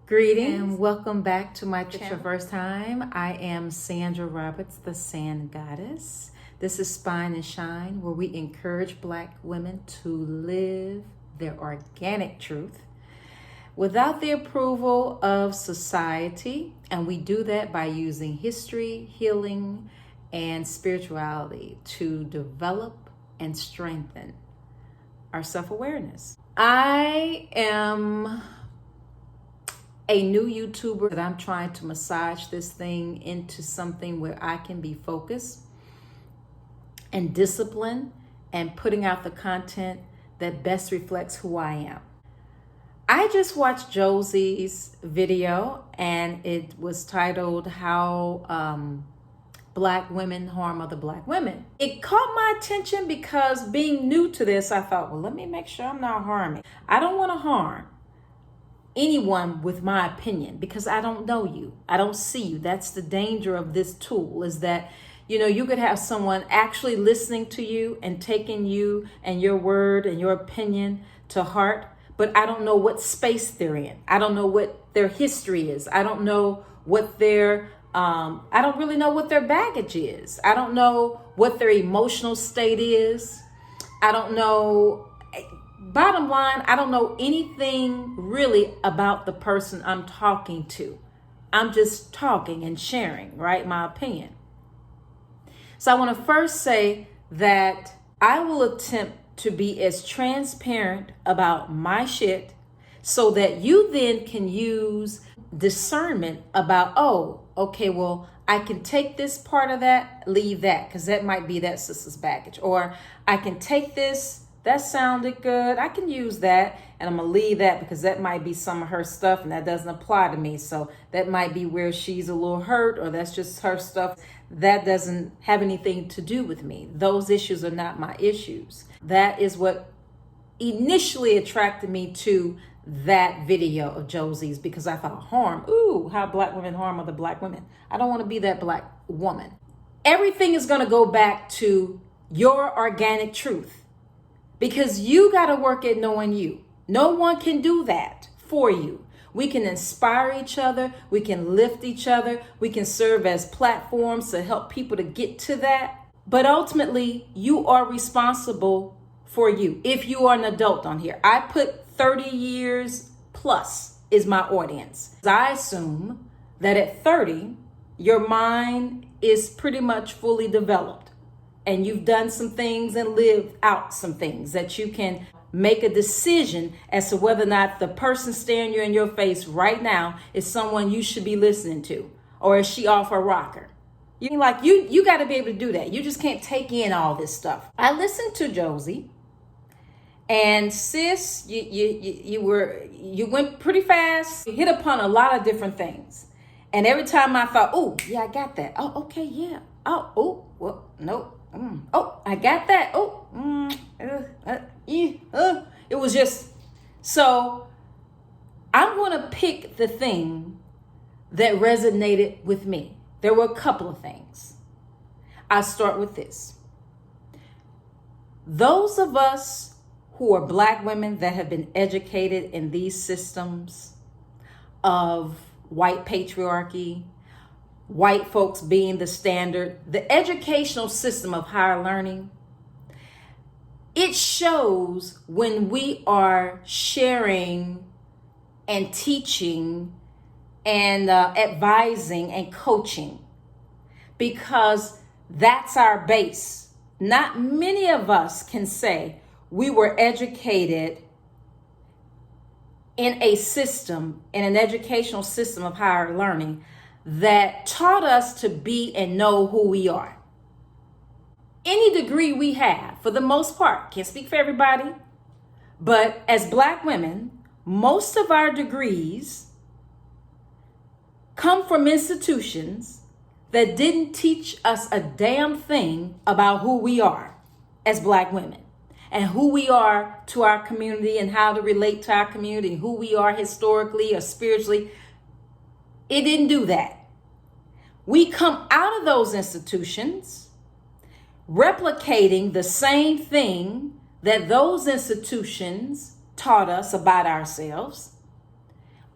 Greetings and welcome back to my channel. If it's your first time, I am Sandra Roberts, the Sand Goddess. This is Spine and Shine, where we encourage Black women to live their organic truth without the approval of society. And we do that by using history, healing, and spirituality to develop and strengthen our self-awareness. I am a new YouTuber that I'm trying to massage this thing into something where I can be focused and disciplined and putting out the content that best reflects who I am. I just watched Jouelzy's video and it was titled How Black Women Harm Other Black Women. It caught my attention because being new to this, I thought, well, let me make sure I'm not harming. I don't want to harm anyone with my opinion because I don't know you. I don't see you. That's the danger of this tool, is that, you could have someone actually listening to you and taking you and your word and your opinion to heart, but I don't know what space they're in. I don't know what their history is. I don't know what their, I don't really know what their baggage is. I don't know what their emotional state is. I don't know. Bottom line, I don't know anything really about the person I'm talking to. I'm just talking and sharing, right? My opinion. So I want to first say that I will attempt to be as transparent about my shit so that you then can use discernment about, oh, okay, well, I can take this part of that, leave that, because that might be that sister's baggage. Or I can take this, that sounded good, I can use that, and I'm gonna leave that because that might be some of her stuff and that doesn't apply to me. So that might be where she's a little hurt, or that's just her stuff. That doesn't have anything to do with me. Those issues are not my issues. That is what initially attracted me to that video of Jouelzy's, because I thought, harm, ooh, how Black women harm other Black women. I don't want to be that Black woman. Everything is gonna go back to your organic truth, because you got to work at knowing you. No one can do that for you. We can inspire each other. We can lift each other. We can serve as platforms to help people to get to that. But ultimately, you are responsible for you. If you are an adult on here, I put 30 years plus is my audience. I assume that at 30, your mind is pretty much fully developed. And you've done some things and lived out some things that you can make a decision as to whether or not the person staring you in your face right now is someone you should be listening to, or is she off her rocker? You got to be able to do that. You just can't take in all this stuff. I listened to Jouelzy, and sis, you went pretty fast. You hit upon a lot of different things, and every time I thought, oh yeah, I got that. Oh okay, yeah. Oh well, nope. Oh, I got that. Oh, it was just, so I'm going to pick the thing that resonated with me. There were a couple of things. I'll start with this. Those of us who are Black women that have been educated in these systems of white patriarchy, white folks being the standard, the educational system of higher learning, it shows when we are sharing and teaching and advising and coaching, because that's our base. Not many of us can say we were educated in a system, in an educational system of higher learning that taught us to be and know who we are. Any degree we have, for the most part, can't speak for everybody, but as Black women, most of our degrees come from institutions that didn't teach us a damn thing about who we are as Black women and who we are to our community and how to relate to our community, who we are historically or spiritually. It didn't do that. We come out of those institutions replicating the same thing that those institutions taught us about ourselves,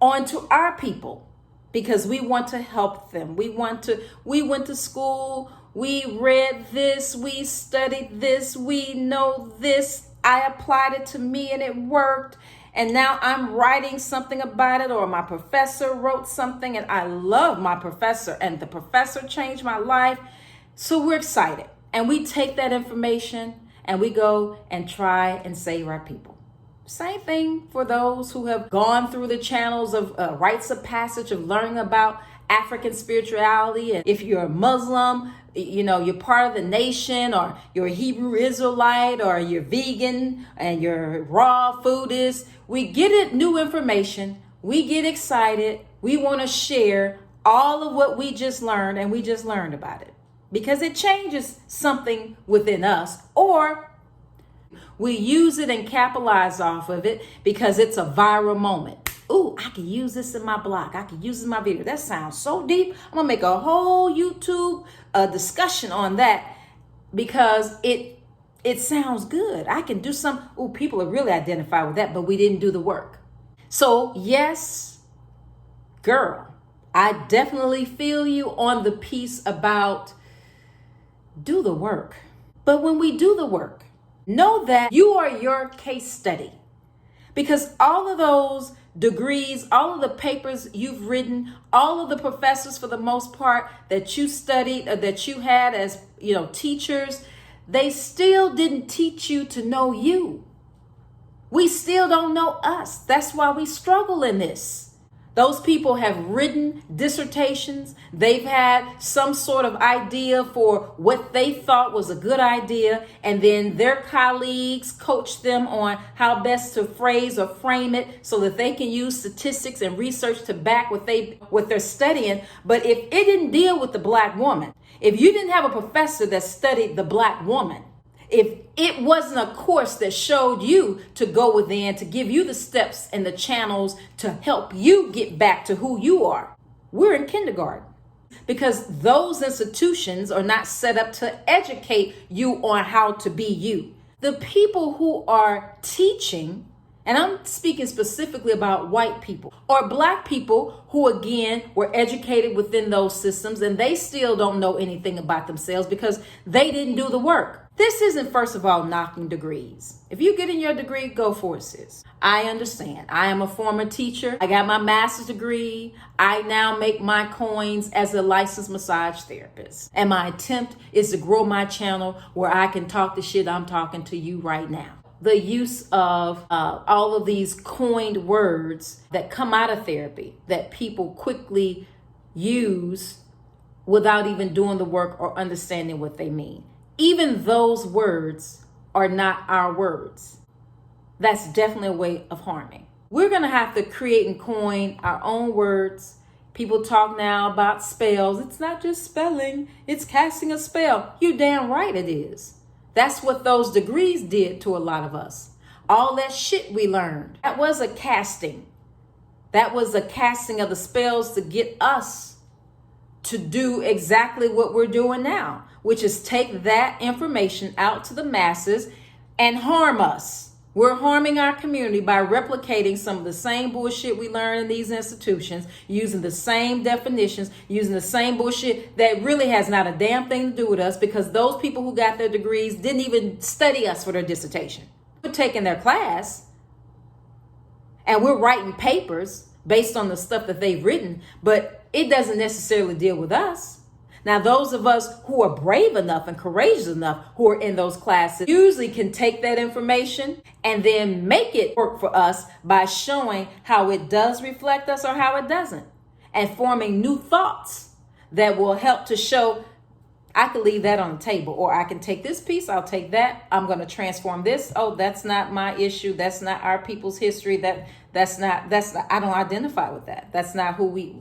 onto our people because we want to help them. We went to school, we read this, we studied this, we know this. I applied it to me and it worked. And now I'm writing something about it, or my professor wrote something and I love my professor and the professor changed my life. So we're excited and we take that information and we go and try and save our people. Same thing for those who have gone through the channels of rites of passage of learning about African spirituality. And if you're a Muslim, you're part of the nation, or you're a Hebrew Israelite, or you're vegan and you're raw foodist. We get it, new information. We get excited. We want to share all of what we just learned, and we just learned about it because it changes something within us, or we use it and capitalize off of it because it's a viral moment. Ooh, I could use this in my blog. I could use this in my video. That sounds so deep. I'm going to make a whole YouTube discussion on that because it sounds good. I can do some. Ooh, people are really identified with that, but we didn't do the work. So yes, girl, I definitely feel you on the piece about do the work. But when we do the work, know that you are your case study, because all of those degrees, all of the papers you've written, all of the professors for the most part that you studied or that you had as, teachers, they still didn't teach you to know you. We still don't know us. That's why we struggle in this. Those people have written dissertations. They've had some sort of idea for what they thought was a good idea. And then their colleagues coach them on how best to phrase or frame it so that they can use statistics and research to back what they're studying. But if it didn't deal with the Black woman, if you didn't have a professor that studied the Black woman, if it wasn't a course that showed you to go within, to give you the steps and the channels to help you get back to who you are, we're in kindergarten. Because those institutions are not set up to educate you on how to be you. The people who are teaching, and I'm speaking specifically about white people or Black people who, again, were educated within those systems and they still don't know anything about themselves because they didn't do the work. This isn't, first of all, knocking degrees. If you get in your degree, go for it, sis. I understand. I am a former teacher. I got my master's degree. I now make my coins as a licensed massage therapist. And my attempt is to grow my channel where I can talk the shit I'm talking to you right now. The use of all of these coined words that come out of therapy that people quickly use without even doing the work or understanding what they mean. Even those words are not our words. That's definitely a way of harming. We're going to have to create and coin our own words. People talk now about spells. It's not just spelling, it's casting a spell. You damn right it is. That's what those degrees did to a lot of us. All that shit we learned, that was a casting. That was a casting of the spells to get us to do exactly what we're doing now, which is take that information out to the masses and harm us. We're harming our community by replicating some of the same bullshit we learn in these institutions, using the same definitions, using the same bullshit that really has not a damn thing to do with us because those people who got their degrees didn't even study us for their dissertation. We're taking their class and we're writing papers based on the stuff that they've written, but it doesn't necessarily deal with us. Now, those of us who are brave enough and courageous enough who are in those classes usually can take that information and then make it work for us by showing how it does reflect us or how it doesn't, and forming new thoughts that will help to show I could leave that on the table, or I can take this piece, I'll take that, I'm going to transform this. Oh, that's not my issue. That's not our people's history. That's not, I don't identify with that. That's not who we,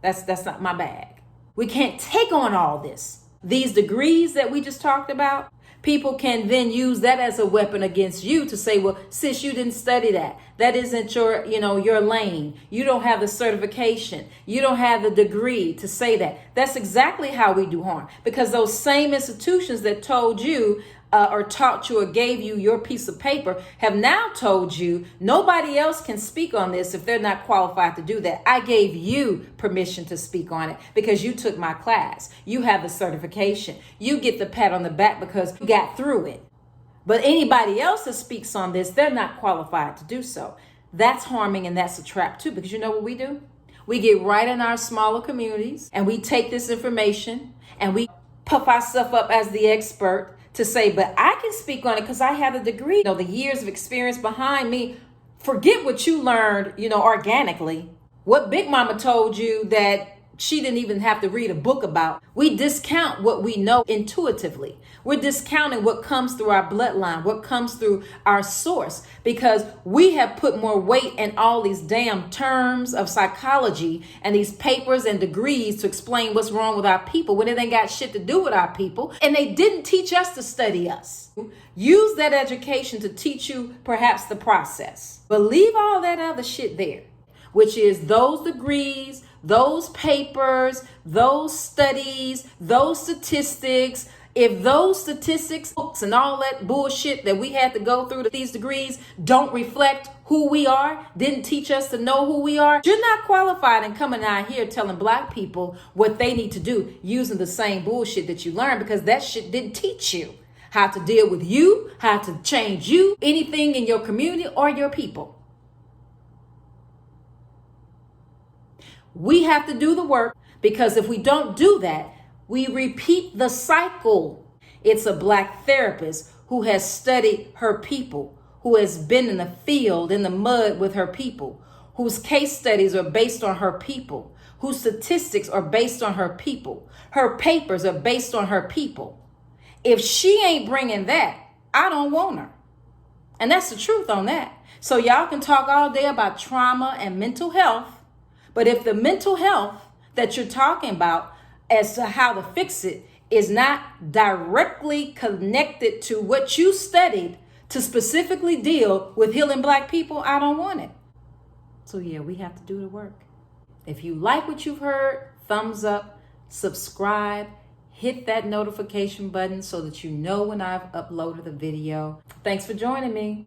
that's not my bag. We can't take on all this. These degrees that we just talked about, people can then use that as a weapon against you to say, well, sis, you didn't study that. That isn't your, your lane. You don't have the certification. You don't have the degree to say that. That's exactly how we do harm, because those same institutions that told you or taught you or gave you your piece of paper have now told you nobody else can speak on this if they're not qualified to do that. I gave you permission to speak on it because you took my class. You have the certification. You get the pat on the back because you got through it. But anybody else that speaks on this, they're not qualified to do so. That's harming, and that's a trap too, because you know what we do? We get right in our smaller communities and we take this information and we puff ourselves up as the expert to say, but I can speak on it because I have a degree, you know, the years of experience behind me. Forget what you learned, you know, organically. What Big Mama told you that she didn't even have to read a book about. We discount what we know intuitively. We're discounting what comes through our bloodline, what comes through our source, because we have put more weight in all these damn terms of psychology and these papers and degrees to explain what's wrong with our people when it ain't got shit to do with our people. And they didn't teach us to study us. Use that education to teach you perhaps the process, but leave all that other shit there, which is those degrees, those papers, those studies, those statistics. If those statistics, books, and all that bullshit that we had to go through to these degrees don't reflect who we are, didn't teach us to know who we are, you're not qualified in coming out here telling Black people what they need to do using the same bullshit that you learned, because that shit didn't teach you how to deal with you, how to change you, anything in your community or your people. We have to do the work, because if we don't do that, we repeat the cycle. It's a Black therapist who has studied her people, who has been in the field, in the mud with her people, whose case studies are based on her people, whose statistics are based on her people. Her papers are based on her people. If she ain't bringing that, I don't want her. And that's the truth on that. So y'all can talk all day about trauma and mental health, but if the mental health that you're talking about as to how to fix it is not directly connected to what you studied to specifically deal with healing Black people, I don't want it. So yeah, we have to do the work. If you like what you've heard, thumbs up, subscribe, hit that notification button so that you know when I've uploaded a video. Thanks for joining me.